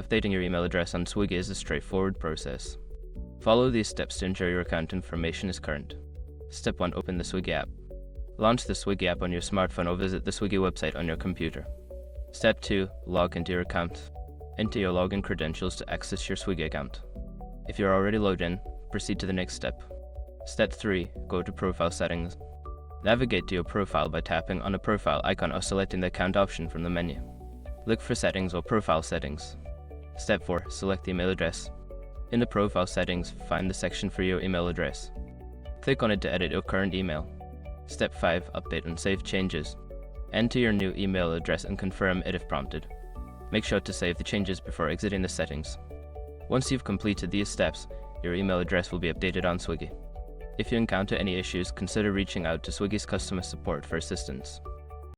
Updating your email address on Swiggy is a straightforward process. Follow these steps to ensure your account information is current. Step 1. Open the Swiggy app. Launch the Swiggy app on your smartphone or visit the Swiggy website on your computer. Step 2. Log into your account. Enter your login credentials to access your Swiggy account. If you're already logged in, proceed to the next step. Step 3. Go to Profile Settings. Navigate to your profile by tapping on the profile icon or selecting the account option from the menu. Look for Settings or Profile Settings. Step 4. Select the email address. In the Profile Settings, find the section for your email address. Click on it to edit your current email. Step 5. Update and save changes. Enter your new email address and confirm it if prompted. Make sure to save the changes before exiting the settings. Once you've completed these steps, your email address will be updated on Swiggy. If you encounter any issues, consider reaching out to Swiggy's customer support for assistance.